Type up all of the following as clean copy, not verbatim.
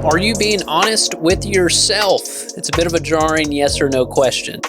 Are you being honest with yourself? It's a bit of a jarring yes or no question.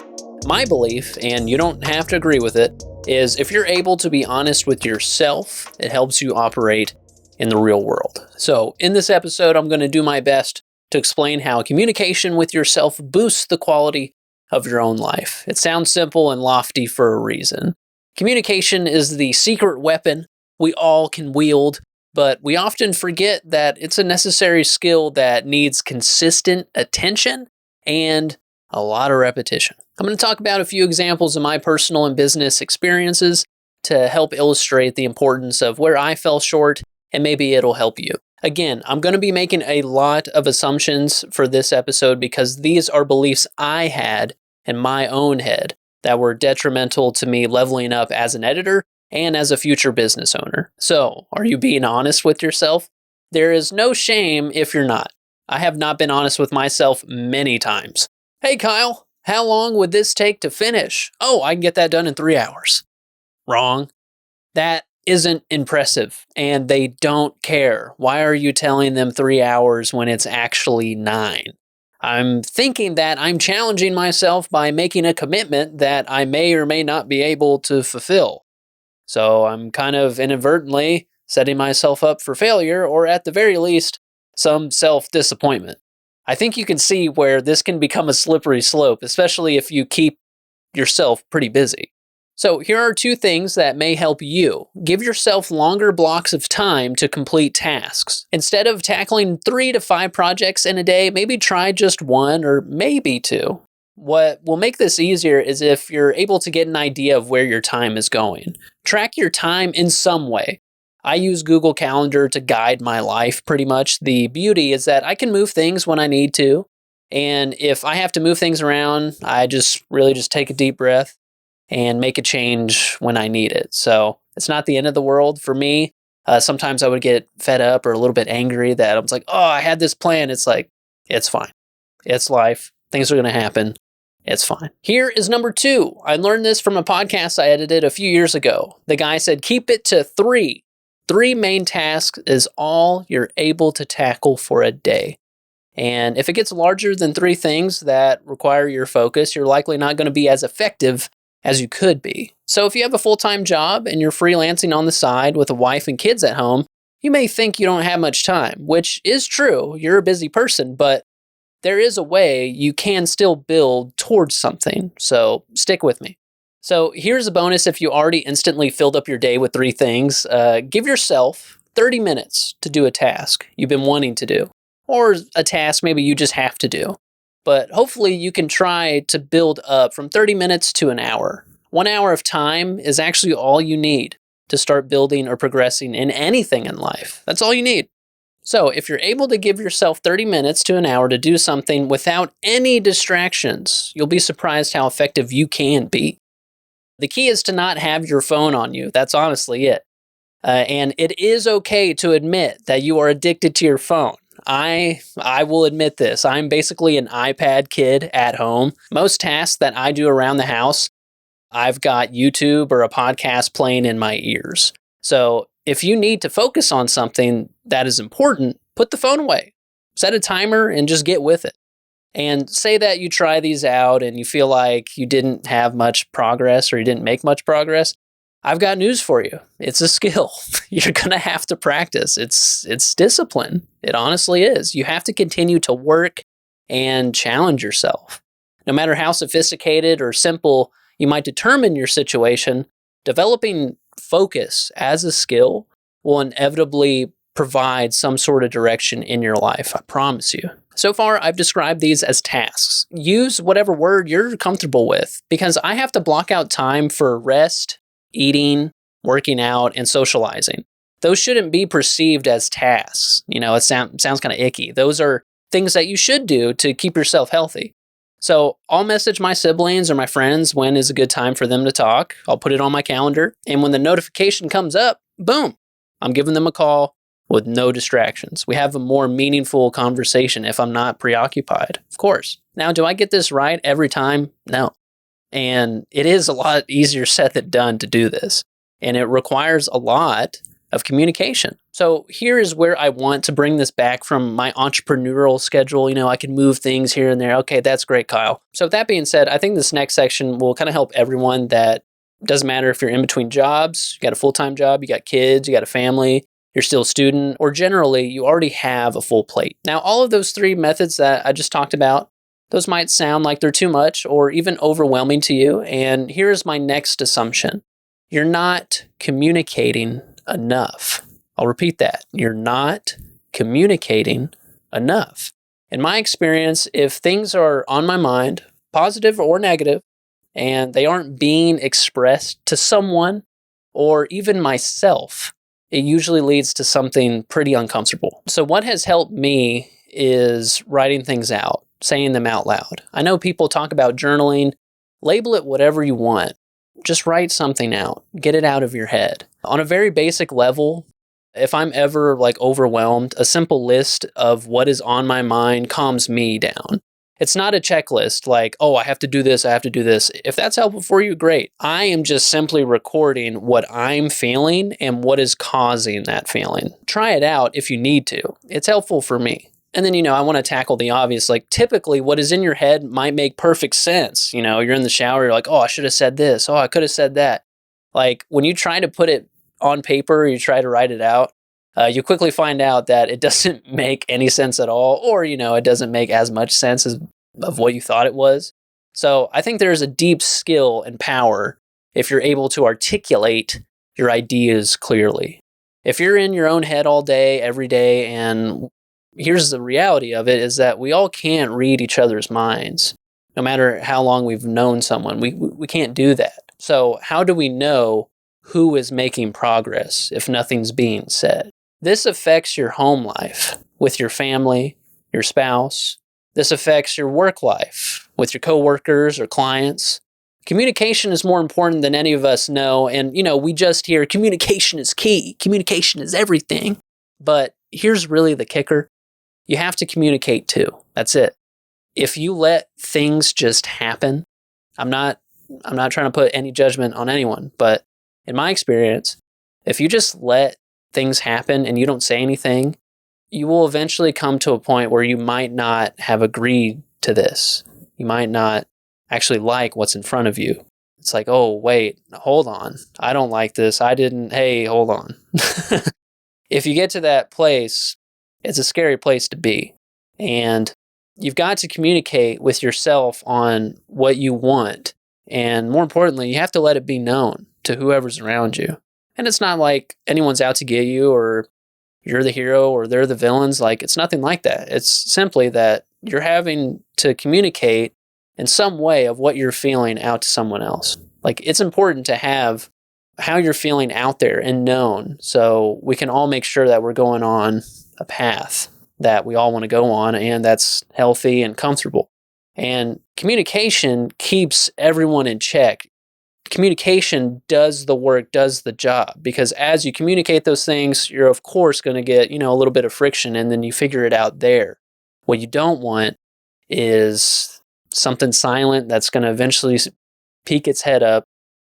My belief, and you don't have to agree with it, is if you're able to be honest with yourself, it helps you operate in the real world. So in this episode, I'm going to do my best to explain how communication with yourself boosts the quality of your own life. It sounds simple and lofty for a reason. Communication is the secret weapon we all can wield, but we often forget that it's a necessary skill that needs consistent attention and a lot of repetition. I'm going to talk about a few examples of my personal and business experiences to help illustrate the importance of where I fell short, and maybe it'll help you. Again, I'm going to be making a lot of assumptions for this episode because these are beliefs I had in my own head that were detrimental to me leveling up as an editor and as a future business owner. So, are you being honest with yourself? There is no shame if you're not. I have not been honest with myself many times. Hey Kyle, how long would this take to finish? Oh, I can get that done in 3 hours. Wrong. That isn't impressive, and they don't care. Why are you telling them 3 hours when it's actually 9? I'm thinking that I'm challenging myself by making a commitment that I may or may not be able to fulfill. So I'm kind of inadvertently setting myself up for failure, or at the very least, some self-disappointment. I think you can see where this can become a slippery slope, especially if you keep yourself pretty busy. So here are 2 things that may help you. Give yourself longer blocks of time to complete tasks. Instead of tackling 3 to 5 projects in a day, maybe try just 1 or maybe 2. What will make this easier is if you're able to get an idea of where your time is going. Track your time in some way. I use Google Calendar to guide my life pretty much. The beauty is that I can move things when I need to. And if I have to move things around, I just take a deep breath and make a change when I need it. So it's not the end of the world for me. Sometimes I would get fed up or a little bit angry that I was like, oh, I had this plan. It's like, it's fine. It's life. Things are going to happen. It's fine. Here is number 2. I learned this from a podcast I edited a few years ago. The guy said, keep it to 3. 3 main tasks is all you're able to tackle for a day. And if it gets larger than 3 things that require your focus, you're likely not going to be as effective as you could be. So if you have a full-time job and you're freelancing on the side with a wife and kids at home, you may think you don't have much time, which is true. You're a busy person, but there is a way you can still build towards something. So stick with me. So here's a bonus if you already instantly filled up your day with 3 things. Give yourself 30 minutes to do a task you've been wanting to do, or a task maybe you just have to do. But hopefully you can try to build up from 30 minutes to an hour. 1 hour of time is actually all you need to start building or progressing in anything in life. That's all you need. So if you're able to give yourself 30 minutes to an hour to do something without any distractions, you'll be surprised how effective you can be. The key is to not have your phone on you. That's honestly it. And it is okay to admit that you are addicted to your phone. I will admit this. I'm basically an iPad kid at home. Most tasks that I do around the house, I've got YouTube or a podcast playing in my ears. So if you need to focus on something that is important, put the phone away. Set a timer and just get with it. And say that you try these out and you feel like you didn't have much progress or you didn't make much progress. I've got news for you. It's a skill. You're going to have to practice. It's discipline. It honestly is. You have to continue to work and challenge yourself. No matter how sophisticated or simple you might determine your situation, developing focus as a skill will inevitably provide some sort of direction in your life. I promise you. So far, I've described these as tasks. Use whatever word you're comfortable with because I have to block out time for rest, eating, working out, and socializing. Those shouldn't be perceived as tasks. It sounds kind of icky. Those are things that you should do to keep yourself healthy. So I'll message my siblings or my friends when is a good time for them to talk. I'll put it on my calendar. And when the notification comes up, boom, I'm giving them a call with no distractions. We have a more meaningful conversation if I'm not preoccupied, of course. Now, do I get this right every time? No. And it is a lot easier said than done to do this. And it requires a lot of communication. So here is where I want to bring this back from my entrepreneurial schedule. I can move things here and there. Okay, that's great, Kyle. So with that being said, I think this next section will kind of help everyone that doesn't matter if you're in between jobs, you got a full-time job, you got kids, you got a family, you're still a student, or generally you already have a full plate. Now, all of those three methods that I just talked about, those might sound like they're too much or even overwhelming to you. And here's my next assumption. You're not communicating enough. I'll repeat that. You're not communicating enough. In my experience, if things are on my mind, positive or negative, and they aren't being expressed to someone or even myself, it usually leads to something pretty uncomfortable. So what has helped me is writing things out, saying them out loud. I know people talk about journaling. Label it whatever you want. Just write something out. Get it out of your head. On a very basic level, if I'm ever overwhelmed, a simple list of what is on my mind calms me down. It's not a checklist like, oh, I have to do this, I have to do this. If that's helpful for you, great. I am just simply recording what I'm feeling and what is causing that feeling. Try it out if you need to. It's helpful for me. And then, I want to tackle the obvious. Typically what is in your head might make perfect sense. You're in the shower, you're like, oh, I should have said this. Oh, I could have said that. When you try to put it on paper, you try to write it out, you quickly find out that it doesn't make any sense at all, or, it doesn't make as much sense of what you thought it was. So I think there's a deep skill and power if you're able to articulate your ideas clearly. If you're in your own head all day, every day, and here's the reality of it is that we all can't read each other's minds, no matter how long we've known someone. We can't do that. So how do we know who is making progress if nothing's being said? This affects your home life with your family, your spouse. This affects your work life with your coworkers or clients. Communication is more important than any of us know. And, we just hear communication is key. Communication is everything. But here's really the kicker. You have to communicate too. That's it. If you let things just happen, I'm not trying to put any judgment on anyone, but in my experience, if you just let things happen and you don't say anything, you will eventually come to a point where you might not have agreed to this. You might not actually like what's in front of you. It's like, oh, wait, hold on. I don't like this. Hey, hold on. If you get to that place, it's a scary place to be. And you've got to communicate with yourself on what you want. And more importantly, you have to let it be known to whoever's around you. And it's not like anyone's out to get you or you're the hero or they're the villains. It's nothing like that. It's simply that you're having to communicate in some way of what you're feeling out to someone else. It's important to have how you're feeling out there and known so we can all make sure that we're going on a path that we all want to go on and that's healthy and comfortable. And communication keeps everyone in check. Communication does the work, does the job, because as you communicate those things, you're of course going to get, a little bit of friction and then you figure it out there. What you don't want is something silent that's going to eventually peek its head up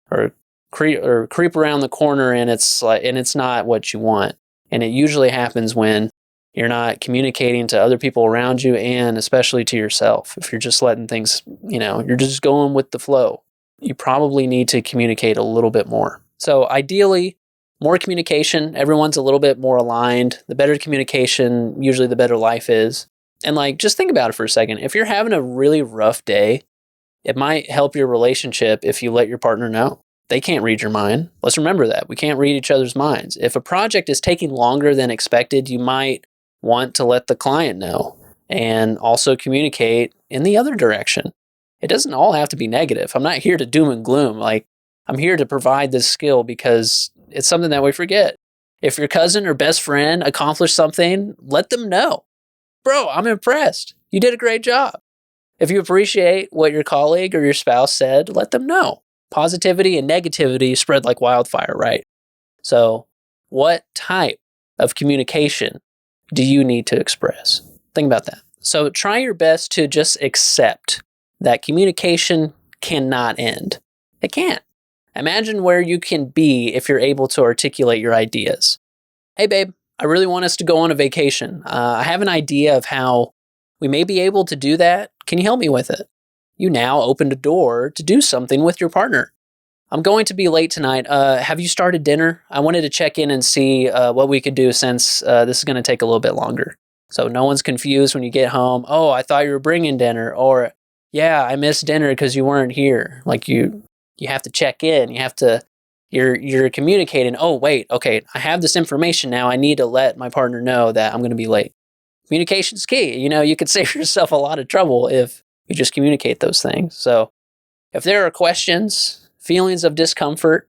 or creep around the corner and it's not what you want. And it usually happens when you're not communicating to other people around you and especially to yourself. If you're just letting things, you're just going with the flow. You probably need to communicate a little bit more. So ideally, more communication. Everyone's a little bit more aligned. The better communication, usually the better life is. And just think about it for a second. If you're having a really rough day, it might help your relationship if you let your partner know. They can't read your mind. Let's remember that. We can't read each other's minds. If a project is taking longer than expected, you might want to let the client know and also communicate in the other direction. It doesn't all have to be negative. I'm not here to doom and gloom. I'm here to provide this skill because it's something that we forget. If your cousin or best friend accomplished something, let them know. Bro, I'm impressed. You did a great job. If you appreciate what your colleague or your spouse said, let them know. Positivity and negativity spread like wildfire, right? So, what type of communication do you need to express? Think about that. So, try your best to just accept that communication cannot end. It can't. Imagine where you can be if you're able to articulate your ideas. Hey, babe, I really want us to go on a vacation. I have an idea of how we may be able to do that. Can you help me with it? You now opened a door to do something with your partner. I'm going to be late tonight. Have you started dinner? I wanted to check in and see what we could do since this is going to take a little bit longer. So no one's confused when you get home. Oh, I thought you were bringing dinner. Or, yeah, I missed dinner because you weren't here. Like you have to check in. You're communicating. Oh, wait, okay, I have this information now. I need to let my partner know that I'm going to be late. Communication's key. You could save yourself a lot of trouble if you just communicate those things. So if there are questions, feelings of discomfort,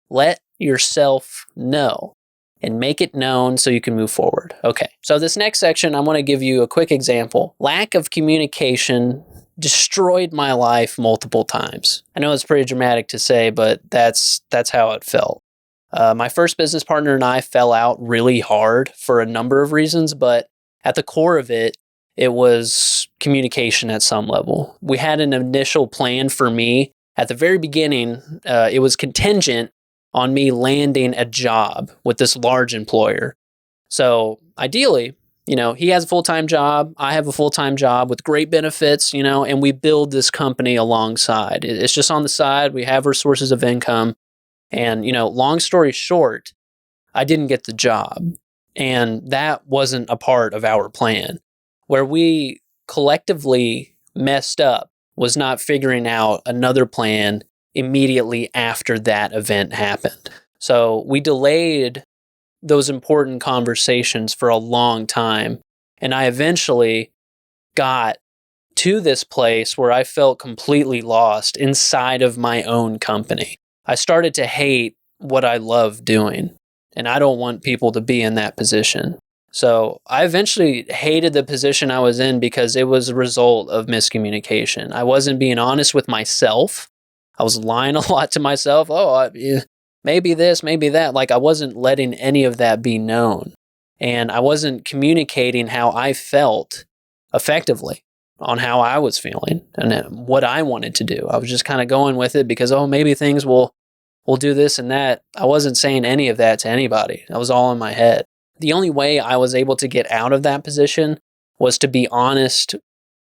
let yourself know and make it known so you can move forward. Okay, so this next section, I want to give you a quick example. Lack of communication destroyed my life multiple times. I know it's pretty dramatic to say, but that's how it felt. My first business partner and I fell out really hard for a number of reasons, but at the core of it, it was communication at some level. We had an initial plan for me. At the very beginning, it was contingent on me landing a job with this large employer. So ideally, he has a full-time job, I have a full-time job with great benefits, and we build this company alongside. It's just on the side. We have our sources of income. And, long story short, I didn't get the job. And that wasn't a part of our plan. Where we collectively messed up was not figuring out another plan immediately after that event happened. So we delayed those important conversations for a long time. And I eventually got to this place where I felt completely lost inside of my own company. I started to hate what I love doing, and I don't want people to be in that position. So I eventually hated the position I was in because it was a result of miscommunication. I wasn't being honest with myself. I was lying a lot to myself. Maybe this, maybe that. Like I wasn't letting any of that be known. And I wasn't communicating how I felt effectively on how I was feeling and what I wanted to do. I was just kind of going with it because, maybe things will do this and that. I wasn't saying any of that to anybody. That was all in my head. The only way I was able to get out of that position was to be honest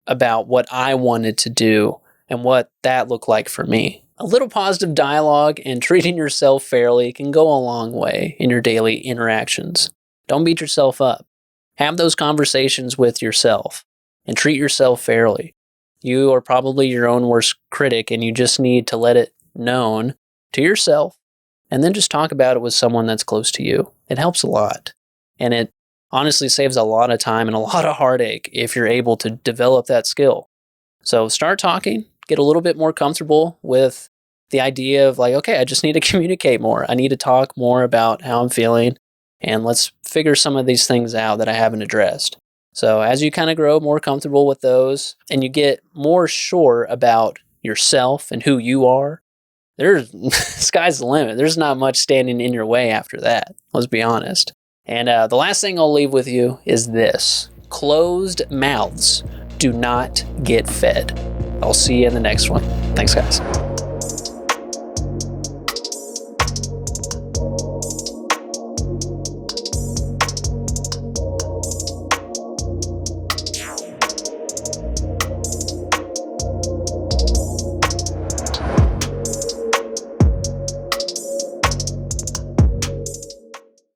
about what I wanted to do and what that looked like for me. A little positive dialogue and treating yourself fairly can go a long way in your daily interactions. Don't beat yourself up. Have those conversations with yourself and treat yourself fairly. You are probably your own worst critic, and you just need to let it known to yourself and then just talk about it with someone that's close to you. It helps a lot. And it honestly saves a lot of time and a lot of heartache if you're able to develop that skill. So start talking, get a little bit more comfortable with the idea of okay, I just need to communicate more. I need to talk more about how I'm feeling, and let's figure some of these things out that I haven't addressed. So as you kind of grow more comfortable with those and you get more sure about yourself and who you are, sky's the limit. There's not much standing in your way after that. Let's be honest. And the last thing I'll leave with you is this. Closed mouths do not get fed. I'll see you in the next one. Thanks, guys.